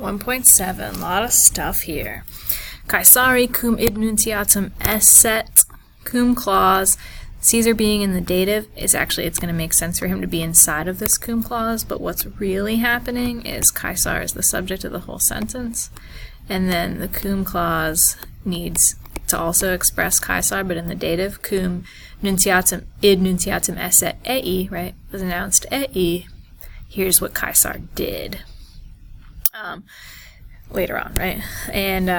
1.7, a lot of stuff here. Caesari cum id nuntiatum esset cum clause. Caesar being in the dative is actually, it's going to make sense for him to be inside of this cum clause, but what's really happening is Caesar is the subject of the whole sentence, and then the cum clause needs to also express Caesar, but in the dative, cum nuntiatum id nuntiatum esset ei, right, was announced ei. Here's what Caesar did. Later on, right? And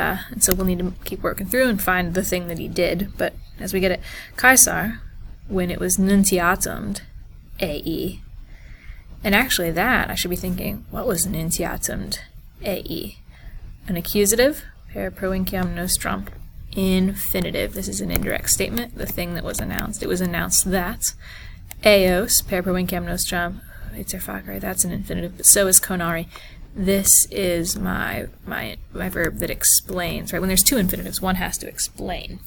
so we'll need to keep working through and find the thing that he did. But as we get it, Caesar, when it was nuntiatumed, ei, and actually that, I should be thinking, what was nuntiatumed, ei? An accusative, per provinciam nostrum, infinitive. This is an indirect statement, the thing that was announced. It was announced that, eos, per provinciam nostrum, iter facere, that's an infinitive, but so is conari. This is my verb that explains, right? When there's two infinitives, one has to explain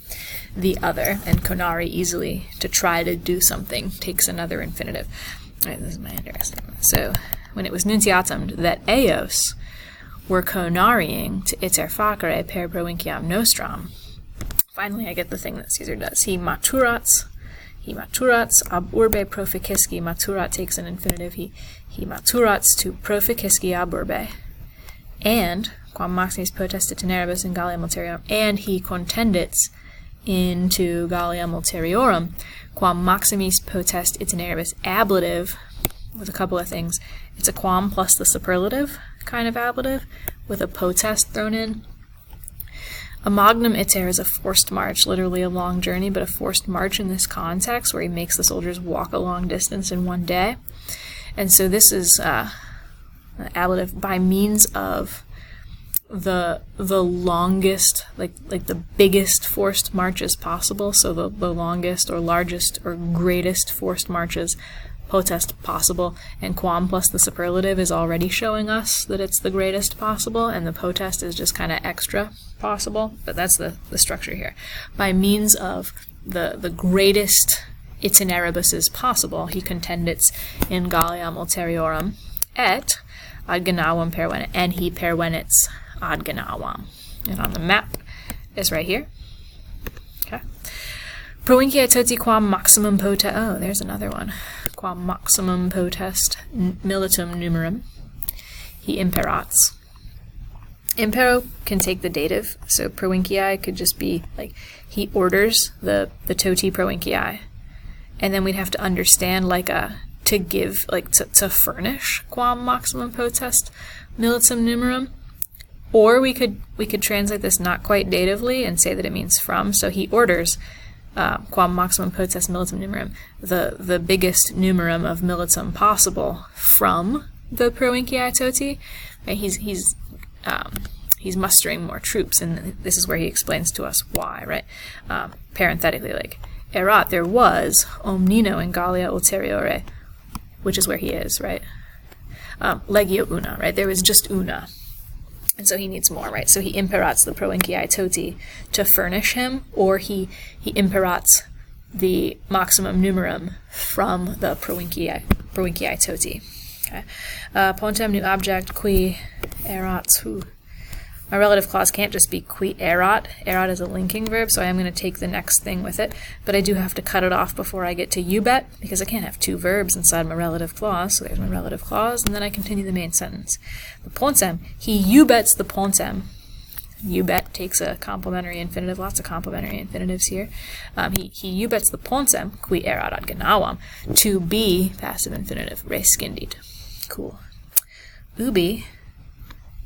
the other, and conari, easily, to try to do something, takes another infinitive. All right, this is my indirect statement. So, when it was nuntiatumed that eos were conariing to iter facere per provinciam nostrum, finally I get the thing that Caesar does. He maturats ab urbe proficisci. Maturat takes an infinitive. He maturats to proficisci ab urbe. And, quam maximis potest itineribus in Gallia Multeriorum, and he contendits into Gallia Multeriorum, quam maximis potest itineribus, ablative, with a couple of things. It's a quam plus the superlative kind of ablative, with a potest thrown in. A magnum iter is a forced march, literally a long journey, but a forced march in this context where he makes the soldiers walk a long distance in one day. And so this is ablative by means of the longest, like the biggest forced marches possible, so the longest or largest or greatest forced marches potest possible, and quam plus the superlative is already showing us that it's the greatest possible, and the potest is just kind of extra possible, but that's the structure here. By means of the greatest itineribus possible, he contendits in Gallia Multeriorum, et ad Gennavam pervenet, and he pervenits ad Gennavam. And on the map is right here. Okay. Provinciae toti quam maximum potest, oh, there's another one. Quam maximum potest militum numerum, he imperats. Impero can take the dative, so provinciae could just be like, he orders the toti provinciae, and then we'd have to understand like to give, like to furnish quam maximum potest militum numerum, or we could translate this not quite datively and say that it means from, so he orders quam maximum potest militum numerum, the biggest numerum of militum possible from the provinciae toti. Right? He's mustering more troops, and this is where he explains to us why, right? Parenthetically, like, erat, there was omnino in Gallia Ulteriore, which is where he is, right? Legio una, right? There was just una. And so he needs more, right? So he imperats the provinciae toti to furnish him, or he imperats the maximum numerum from the provinciae toti. Okay. Pontem nu object qui erat hu. My relative clause can't just be qui erat. Erat is a linking verb, so I am going to take the next thing with it, but I do have to cut it off before I get to eubet, because I can't have two verbs inside my relative clause, so there's my relative clause, and then I continue the main sentence. The pontem, he eubets the pontem. Eubet takes a complementary infinitive, lots of complementary infinitives here. He eubets the pontem, qui erat ad Gennavam, to be passive infinitive, rescindit. Cool. Ubi,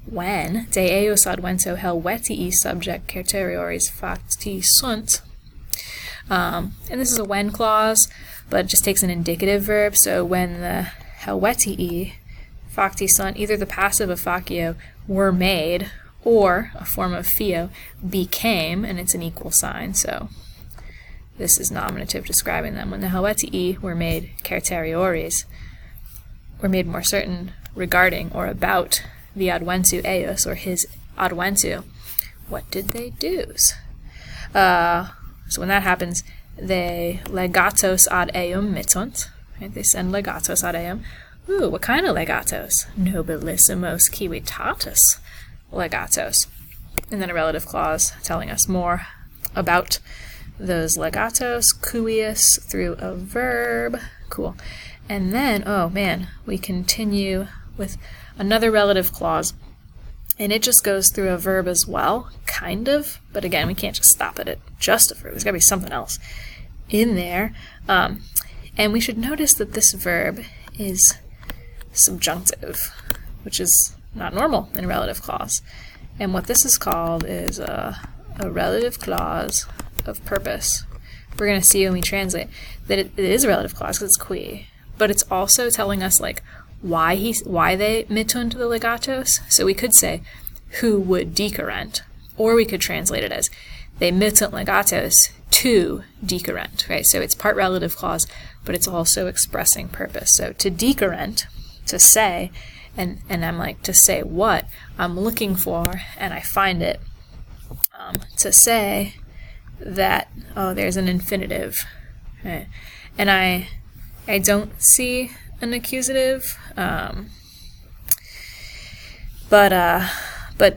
when de eos advento helvetii subject certerioris facti sunt, and this is a when clause, but it just takes an indicative verb, so when the helvetii facti sunt, either the passive of facio were made, or a form of fio became, and it's an equal sign, so this is nominative describing them. When the helvetii were made certerioris, were made more certain regarding or about the adventu eos, or his adventu, what did they do? So when that happens, they legatos ad eum mittunt, right? They send legatos ad eum, Ooh, what kind of legatos? Nobilissimos civitatis legatos. And then a relative clause telling us more about those legatos, cuius through a verb. Cool. And then, oh man, we continue with another relative clause. And it just goes through a verb as well, kind of. But again, we can't just stop at just a verb. There's got to be something else in there. And we should notice that this verb is subjunctive, which is not normal in a relative clause. And what this is called is a relative clause of purpose. We're going to see when we translate that it is a relative clause because it's qui, but it's also telling us like why they mitunt the legatos. So we could say who would decorrent, or we could translate it as they mitunt legatos to decorrent, right? So it's part relative clause, but it's also expressing purpose. So to decorrent, to say, and I'm like, to say what? I'm looking for, and I find it, to say that, oh, there's an infinitive, right? And I don't see an accusative, but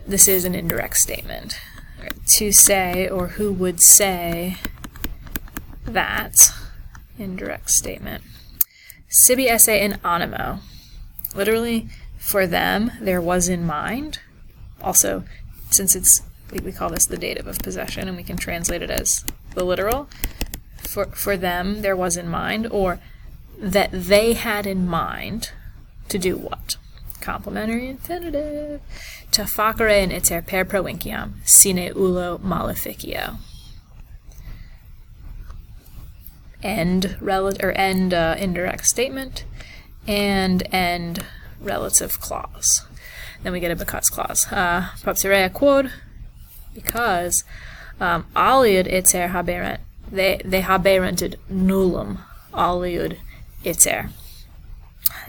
this is an indirect statement. Right? To say, or who would say that, indirect statement. Sibi esse in animo. Literally, for them, there was in mind. Also, since we call this the dative of possession, and we can translate it as the literal. For them, there was in mind, or that they had in mind to do what? Complementary infinitive. To facere in iter per provinciam, sine ullo maleficio. End indirect statement, and end relative clause. Then we get a because clause. Propterea quod, because aliud iter haberent, they haberented nullum aliud iter.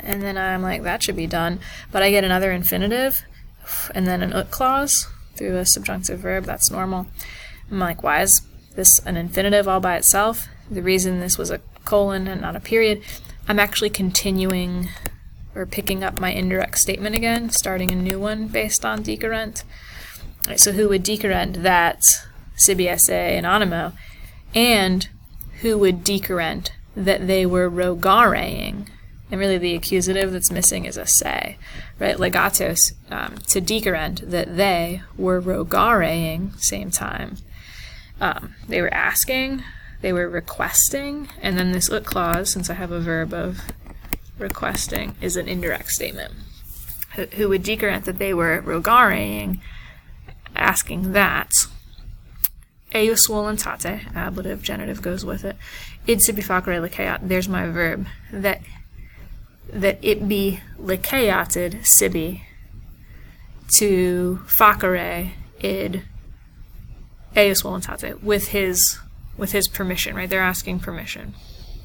And then I'm like, that should be done. But I get another infinitive, and then an ut clause through a subjunctive verb. That's normal. I'm like, why is this an infinitive all by itself? The reason this was a colon and not a period, I'm actually continuing or picking up my indirect statement again, starting a new one based on decorrent. Right, so who would decorrent that sibi esse in animo, and who would decorrent that they were rogareing. And really the accusative that's missing is a se, right? Legatos, to decorrent that they were rogareing, same time. They were asking, they were requesting, and then this ut clause, since I have a verb of requesting, is an indirect statement. Who would decorrent that they were rogareing, asking that. Eius voluntate, ablative, genitive goes with it. Id sibi facere liceat, there's my verb, that it be liceated sibi to facere id eius voluntate, with his permission, right? They're asking permission.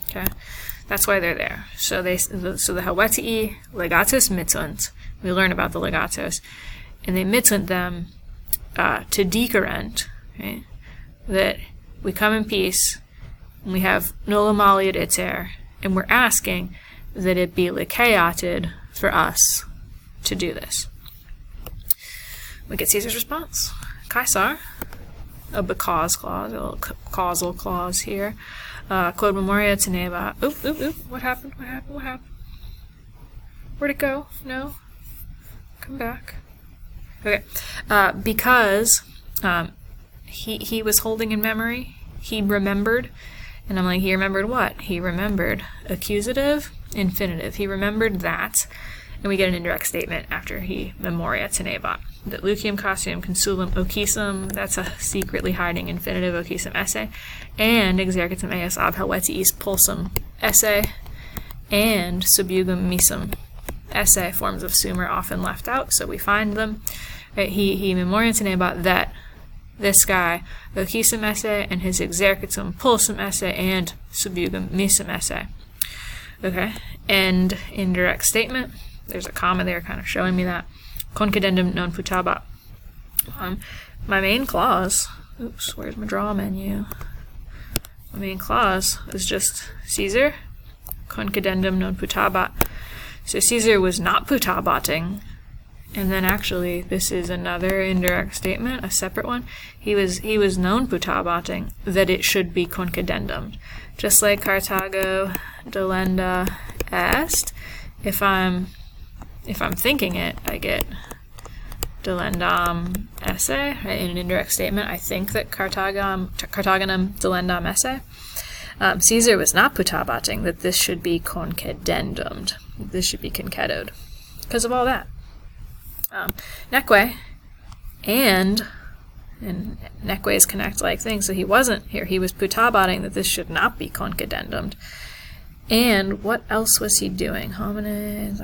Okay? That's why they're there. So the Helvetii legatus mitunt, we learn about the legatos, and they mitunt them to decorrent, right? That we come in peace, and we have nullum aliud iter, and we're asking that it be liceated for us to do this. We get Caesar's response. Caesar, a because clause, a little causal clause here. Quod memoria teneba. Oop. What happened? Where'd it go? No? Come back. Okay. Because he was holding in memory, he remembered, and I'm like, he remembered what? He remembered accusative, infinitive. He remembered that, and we get an indirect statement after he memoria tenebat. That lucium cassium consulum ocisum, that's a secretly hiding infinitive, ocisum esse, and exercitum eas ab helvetiis pulsum esse, and subjugum misum esse, forms of sum are often left out, so we find them. He memoria tenebat that this guy, ocisum esse, and his exercitum pulsum esse, and subjugum misum esse. Okay, and indirect statement. There's a comma there kind of showing me that. Concedendum non putabat. My main clause, oops, where's my draw menu? My main clause is just Caesar, concedendum non putabat. So Caesar was not putabating. And then actually, this is another indirect statement, a separate one. He was known putabating that it should be concedendum. Just like Carthago delenda est, if I'm thinking it, I get delendam esse, right? In an indirect statement, I think that Carthaganum delendam esse. Caesar was not putabating that this should be concedendum. This should be concedoed. Because of all that. Neque and neques connect like things, so he wasn't here. He was putabating that this should not be concedendum. And what else was he doing? Homines,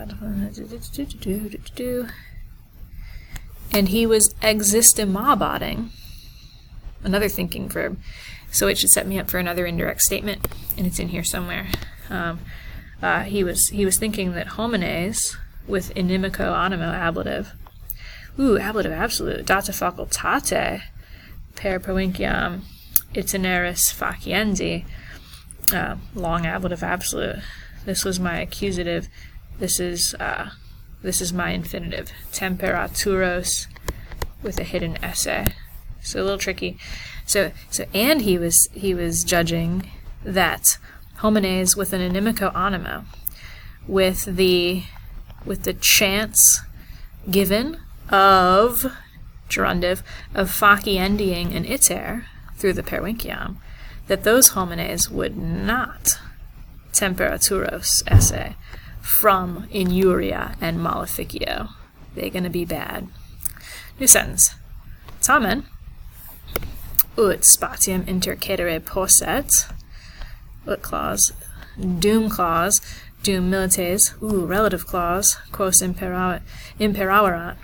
and he was existimabating, another thinking verb. So it should set me up for another indirect statement, and it's in here somewhere. He was thinking that homines with inimico animo ablative. Ablative absolute. Data facultate per provinciam itineris faciendi. Long ablative absolute. This was my accusative. This is my infinitive. Temperaturos with a hidden esse. So a little tricky. So and he was judging that homines with an inimico animo, with the chance given of gerundive of faciendi-ing an iter through the pervinciam, that those homines would not temperaturos esse from injuria and maleficio. They're going to be bad. New sentence. Tamen ut spatium intercedere posset. Ut clause. Doom clause. Doom milites. Relative clause. Quos imperaverat.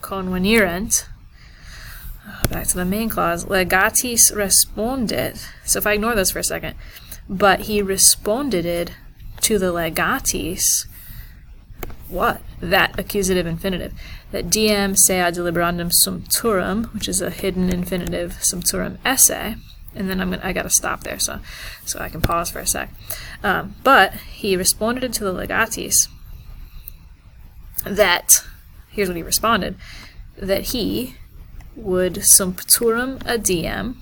Convenierent. Back to the main clause. Legatis responded. So if I ignore those for a second. But he responded to the legatis. What? That accusative infinitive. That diem sea deliberandum sumpturum, which is a hidden infinitive, sumpturum esse. And then I gotta stop there so I can pause for a sec. But he responded to the legatis that, here's what he responded, that he would sumpturum a diem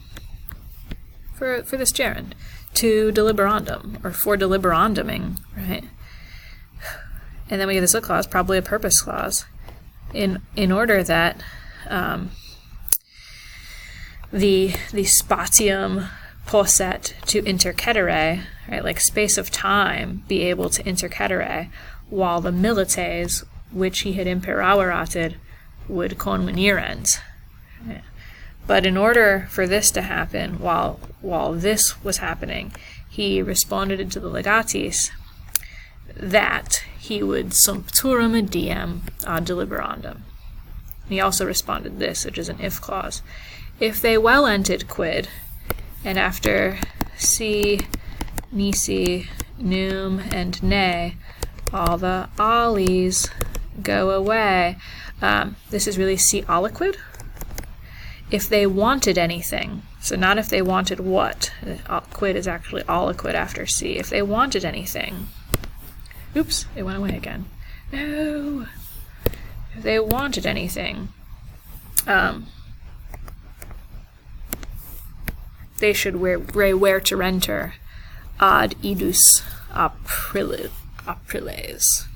for this gerund, to deliberandum, or for deliberanduming, right? And then we get this clause, probably a purpose clause, in order that the spatium posset to intercedere, right, like space of time, be able to intercedere, while the milites, which he had imperaverated, would convenierent. Right? But in order for this to happen, while this was happening, he responded to the legatis that he would sumpturum diem ad deliberandum. He also responded this, which is an if clause. If they well ented quid, and after si, nisi, num, and ne, all the ollies go away. This is really si aliquid. If they wanted anything, so not if they wanted what. Quid is actually aliquid after si. If they wanted anything. Oops, it went away again. No! If they wanted anything, they should where to renter ad idus apriles.